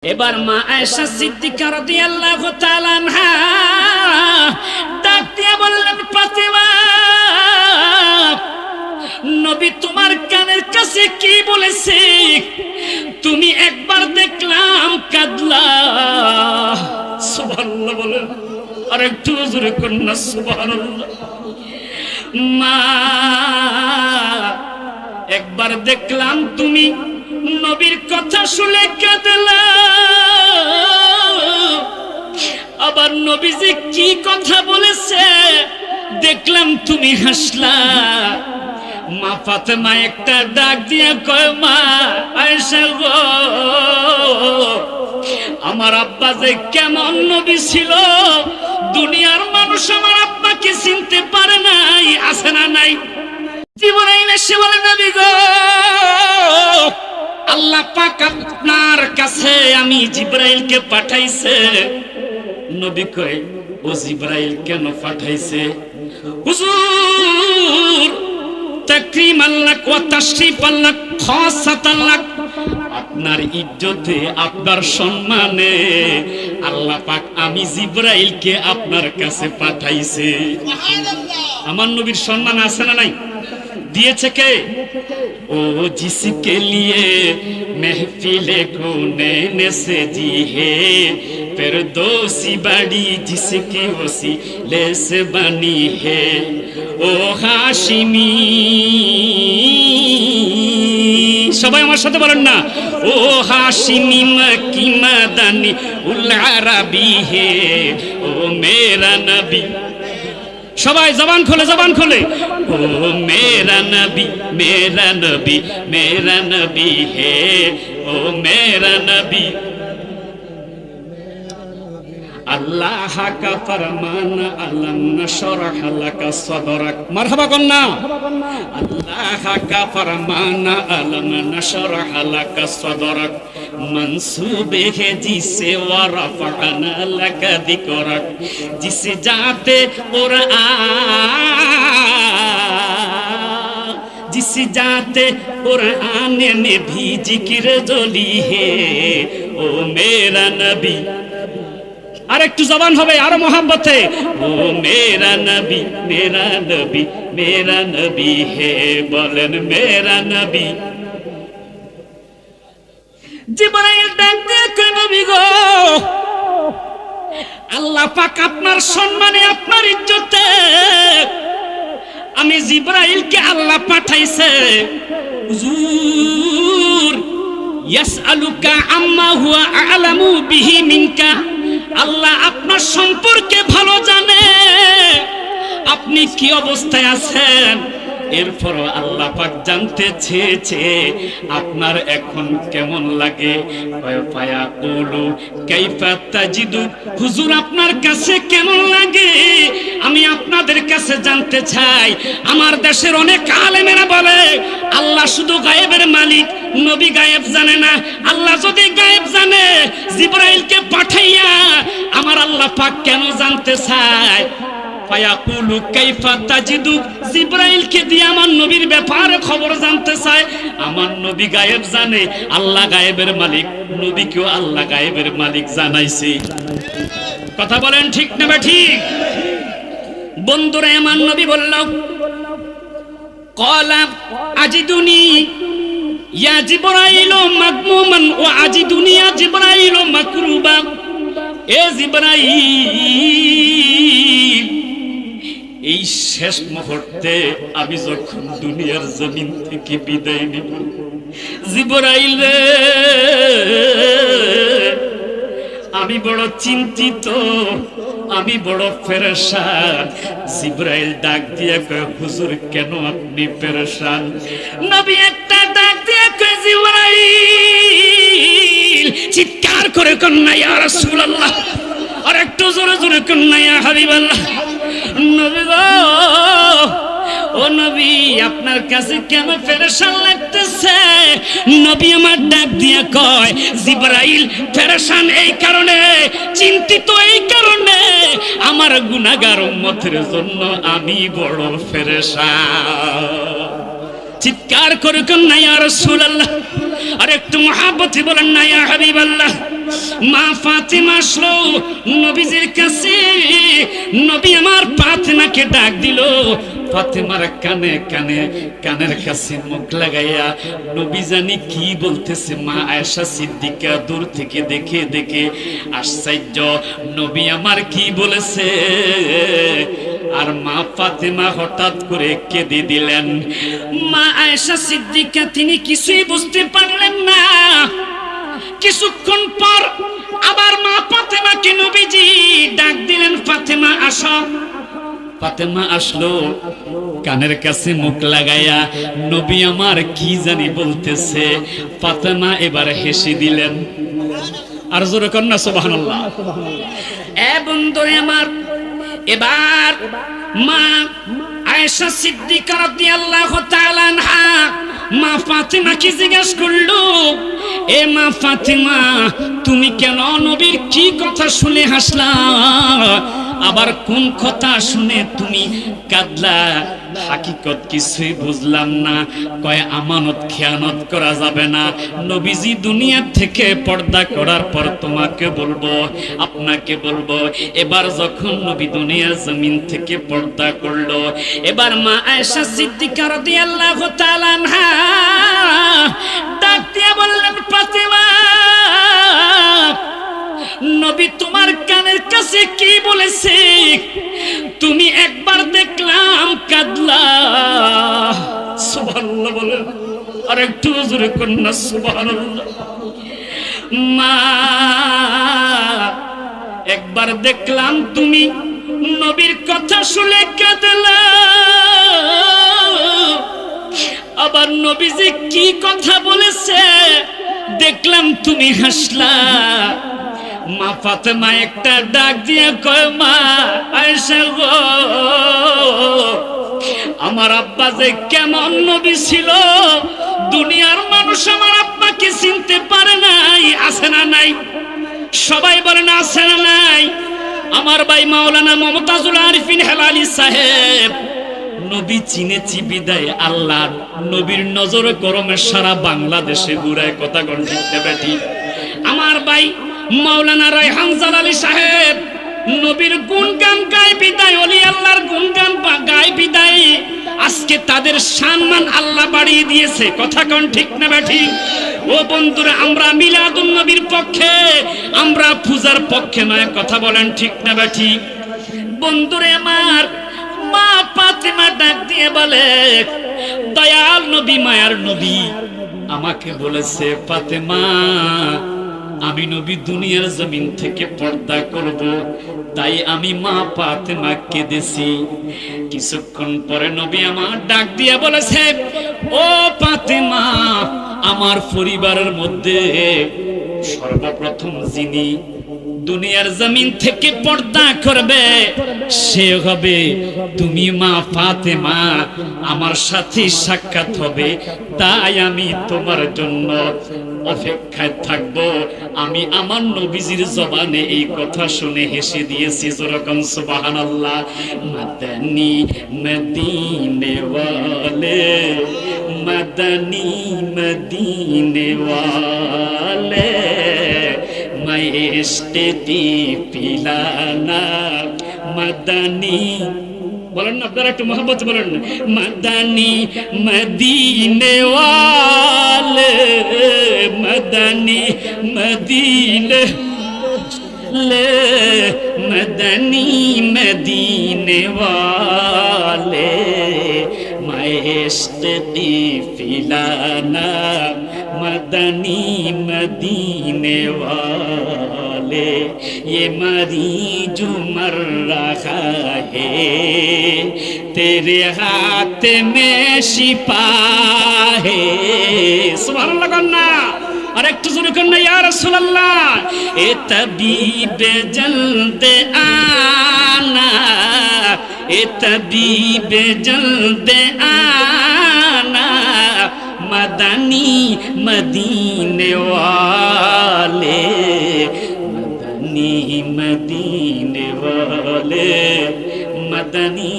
এবার মা আয়েশা সিদ্দিকা রাদিয়াল্লাহু তাআলা আনহা ডাক দিয়ে বললেন, ফাতিমা, নবী তোমার কানের কাছে কি বলেছে? তুমি একবার দেখলাম কাঁদলা। সুবহানাল্লাহ বলেন, আর একটু জোরে করুন না সুবহানাল্লাহ। মা, একবার দেখলাম তুমি নবীর কথা শুনে কাঁদলা, আবার নবীজি কি কথা বলেছে দেখলাম তুমি হাসলা। মা ফাতেমা একটা ডাক দিয়ে কয়, মা আয়েশা গো, আমার আব্বা যে কেমন নবী ছিল, দুনিয়ার মানুষ আমার আব্বাকে চিনতে পারে নাই, আছে না নাই? জিবরাইল এসে বলে, নবী গো, আল্লাহ পাক আপনার কাছে আমি জিবরাইলকে পাঠাইছে। নবী কয়, ও জিবরাইল কেন পাঠাইছে? হুজুর, তাকরীমান লাক ওয়া তাশরীফান লাক খাসাতান লাক, আপনার ইজ্জতে আপনার সম্মানে আল্লাহ পাক আমি জিবরাইলকে আপনার কাছে পাঠাইছে। সুবহানাল্লাহ। আমার নবীর সম্মান আছে না নাই? দিয়েছে কে? ও জিসকে লিয়ে महफिले को नैने से जी है, फिरदौसी बाड़ी जिसकी वसीले से बनी है, ও হাশিমি। সবাই আমার সাথে বলেন না, ও হাশিমি মক্কি মাদানি উল আরবি হে, ও মেরা নবী। সবাই জবান খোলে, জবান খোলে। ও মেরা নবী, মেরা নবী, মেরা নবী হে, ও মেরা নবী। আল্লাহ কা ফরমান আলম নশরহ লাকা সদরক। মারহাবা কন্না। আল্লাহ কা ফরমান আলম নশরহ লাকা সদরক, मंसूबे है जिसे वरफ़अना लक ज़िक्रक, जिसे जाते कुरान, जिसे जाते कुरान में भी जिक्र जोली है, ओ मेरा नबी। আর একটু জবান হবে আরো মহব্বতে, ও মেরা নবী, মেরা নবী, মেরা নবী হে, বলেন মেরা নবী। জিবরাইল ডাক দিয়ে কয়, নবী গো, আল্লাহ পাক আপনার সম্মানে আপনার ইজ্জতে আমি জিবরাইলকে আল্লাহ পাঠাইছে। হুজুর, ইয়াসআলুকা আম্মা হুয়া আ'লামু বিহি মিনকা, আল্লাহ আপনার সম্পর্কে ভালো জানে, আপনি কি অবস্থায় আছেন। এরপর আল্লাহ পাক জানতে চেয়েছে আপনার এখন কেমন লাগে। ফায়া কুলু কাইফা তাজিদু, হুজুর আপনার কাছে কেমন লাগে আমি আপনাদের কাছে জানতে চাই। আমার দেশের অনেক আলেমেরা বলে আল্লাহ শুধু গায়েবের মালিক, নবী গায়েব জানে না। আল্লাহ যদি গায়েব জানে, জিবরাইলকে পাঠাইয়া আমার আল্লাহ পাক কেন জানতে চায়? ফায়াকুলু কাইফা তাজিদু, জিবরাইলকে দিয়ে আমার নবীর ব্যাপারে খবর জানতে চায়। আমার নবী গায়েব জানে, আল্লাহ গায়েবের মালিক, নবীকেও আল্লাহ গায়েবের মালিক জানাইছে। কথা বলেন ঠিক না ঠিক? বন্ধুরা, আমার নবী বলল, ক্বালা আজিদুনি ইয়া জিবরাইল মাগমুমান ওয়া আজিদুনি ইয়া জিবরাইল মাকরুবা। এ জিবরাইল, এই শেষ মুহূর্তে আমি যখন দুনিয়ার জমিন থেকে বিদায় নিব, জিবরাইল রে, আমি বড় চিন্তিত, আমি বড় পেরেশান। জিবরাইল ডাক দিয়ে কয়, হুজুর কেন আপনি পেরেশান? নবী একটা ডাক দিয়ে কয়, জিবরাইল, চিৎকার করে কন্যা ইয়া রাসূলুল্লাহ, আর একটু জোরে জোরে কন্যা ইয়া হাবিবাল্লাহ। নবী গো, ও নবী, আপনার কাছে কেন পেরেশান লাগতেছে? নবী আমার ডাক দিয়ে কয়, জিবরাইল পেরেশান এই কারণে, চিন্তিত এই কারণে, আমার গুনাহগার উম্মতের জন্য আমি বড় পেরেশান। চিৎকার করে কন্যা ইয়া রাসূলুল্লাহ, আর একটু মহব্বতে বলেন না ইয়া হাবিবাল্লাহ। মা ফাতেমা আসলো নবীজির কাছে। নবী আমার ফাতেমাকে ডাক দিল। ফাতেমার কানে কানে কানের কাছে মুখ লাগাইয়া নবী জানি কি বলতেছে। মা আয়েশা সিদ্দিকা দূর থেকে দেখে দেখে আশ্চর্য, নবী আমার কি বলেছে। আর মা ফাতেমা হঠাৎ করে কেঁদে দিলেন। মা আয়েশা সিদ্দিকা তিনি কিছুই বুঝতে পারলেন না। কিছুক্ষণ পর আবার মা ফাতেমাকে নবীজি ডাক দিলেন, ফাতেমা আসো। ফাতেমা আসলো, কানের কাছে মুখ লাগাইয়া নবী আমার কি জানি বলতেছে। ফাতেমা এবার হেসে দিলেন। আর জোরে কন্যা সুবহানাল্লাহ। এ বন্ধুরে আমার, এবার মা আয়েশা সিদ্দিকা রাদিয়াল্লাহু তাআলা আনহা মা ফাতেমাকে জিজ্ঞাসা করলো, এ মা ফাতেমা তুমি কেন নবীর কি কথা শুনে হাসলা, আবার কোন কথা শুনে তুমি কাঁদলা? হাকিকত কিছুই বুঝলাম না। কয় আমানত খেয়ানত করা যাবে না। নবীজি দুনিয়া থেকে পর্দা করার পর তোমাকে বলবো, আপনাকে বলবো। এবার যখন নবী দুনিয়ার জমিন থেকে পর্দা করলো, এবার মা আয়েশা সিদ্দিকা রাদিয়াল্লাহু তাআলা আনহা ডাক দিয়ে বললেন, ফাতেমা নবী তোমার কানের কাছে কি বলেছে? তুমি একবার দেখলাম কাঁদলা। সুবহানাল্লাহ বলেন, আর একটু জোরে কন্যা সুবহানাল্লাহ। মা একবার দেখলাম তুমি নবীর কথা শুনে কাঁদলা, আবার নবীজি কি কথা বলেছে দেখলাম তুমি হাসলা। মা ফাতেমা একটা ডাক দিয়ে কয়, মা আয়েশা গো, আমার আব্বা যে কেমন নবী ছিল, দুনিয়ার মানুষ আমার আব্বাকে চিনতে পারে নাই। আছে না নাই? সবাই বলেন আছে না নাই? আমার ভাই মাওলানা মুমতাজুল আরিফিন হেলালি সাহেব, নবী চিনেছি বিদায় আল্লাহ নবীর নজরে গরমে সারা বাংলাদেশে ঘুরায়। কথা কোন ঠিক না বেটি? আমার ভাই মাওলানা রায়হান জালালি সাহেব নবীর গুণগান গায় বিদায়, ওলি আল্লাহর গুণগান গায় বিদায়। আজকে তাদের সম্মান আল্লাহ বাড়িয়ে দিয়েছে। কথা কোন ঠিক না বেটি? ও বন্ধুরা, আমরা মিলাদুন নবীর পক্ষে, আমরা পূজার পক্ষে নয়। কথা বলেন ঠিক না বেটি? বন্ধুরে আমার, মা ফাতেমা ডাক দিয়ে বলে, দয়াল নবী মায়ার নবী আমাকে বলেছে ফাতেমা আমি নবী দুনিয়ার জমিন থেকে পর্দা করব, তাই আমি মা ফাতেমা কেঁদেছি। কিছুক্ষণ পরে নবী আমার ডাক দিয়ে বলেছে, ও ফাতেমা আমার পরিবারের মধ্যে সর্বপ্রথম যিনি দুনিয়ার জমিন থেকে পর্দা করবে সে হবে তুমি মা ফাতেমা। আমার সাথে সাক্ষাৎ হবে, তাই আমি তোমার জন্য অপেক্ষায় থাকব। আমি আমার নবীজির জবানে এই কথা শুনে হেসে দিয়েছি। যেরকম সুবহানাল্লাহ। মাদানী মদিনে ওয়ালে, মাদানী মদিনে ওয়ালে, মাইস্টেটি পিলানা মাদানী। বলেন না আপনারা একটু মোহাম্মত বলেন। মাদানী মদিনে ওয়ালে, মাদানী মদিনে ले, मदनी मदीने वाले, मस्ती पिलाना मदनी मदीने वाले, ये मरीज मर रहा है तेरे हाथ में शिफा है। सुभान अल्लाह करना और एक जोरे करना या रसूल अल्लाह। ए तबीबे जल्दे आना, ए तबीबे जल्दे आना, मदनी मदीने वाले, मदनी मदीने वाले, मदनी